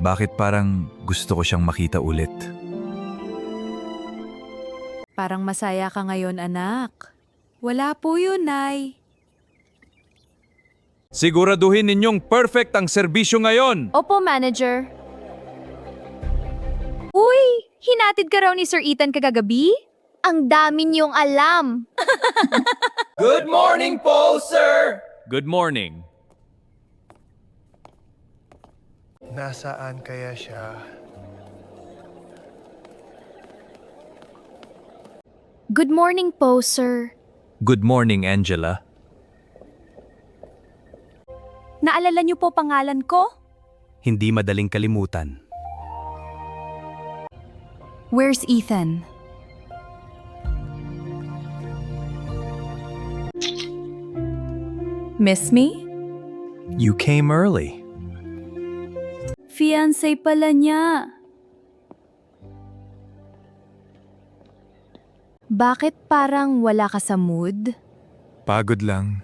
Bakit parang gusto ko siyang makita ulit? Parang masaya ka ngayon, anak. Wala po yun, Nay. Siguraduhin ninyong perfect ang serbisyo ngayon! Opo, manager. Uy, hinatid ka raw ni Sir Ethan kagagabi? Ang dami niyong alam. Good morning po, sir! Good morning. Nasaan kaya siya? Good morning po, sir. Good morning, Angela. Naalala niyo po pangalan ko? Hindi madaling kalimutan. Where's Ethan? Miss me? You came early. Fiancé pala niya. Bakit parang wala ka sa mood? Pagod lang.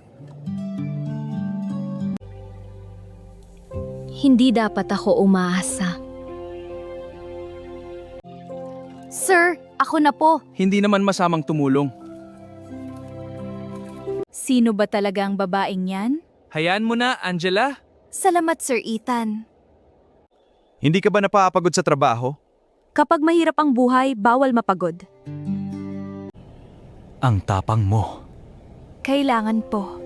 Hindi dapat ako umaasa. Sir, ako na po. Hindi naman masamang tumulong. Sino ba talaga ang babaeng yan? Hayaan mo na, Angela. Salamat, Sir Ethan. Hindi ka ba napapagod sa trabaho? Kapag mahirap ang buhay, bawal mapagod. Ang tapang mo. Kailangan po.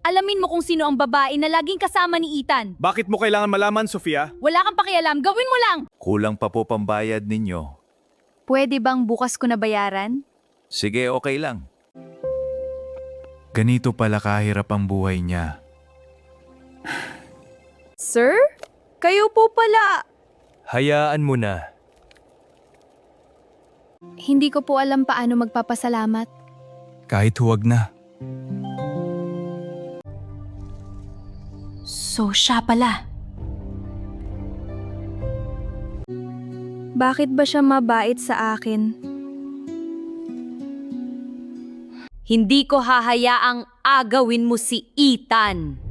Alamin mo kung sino ang babae na laging kasama ni Ethan. Bakit mo kailangan malaman, Sofia? Wala kang pakialam, gawin mo lang! Kulang pa po pambayad ninyo. Pwede bang bukas ko na bayaran? Sige, okay lang. Ganito pala kahirap ang buhay niya. Sir? Kayo po pala. Hayaan mo na. Hindi ko po alam paano magpapasalamat. Kahit huwag na. So, siya pala. Bakit ba siya mabait sa akin? Hindi ko hahayaang agawin mo si Ethan.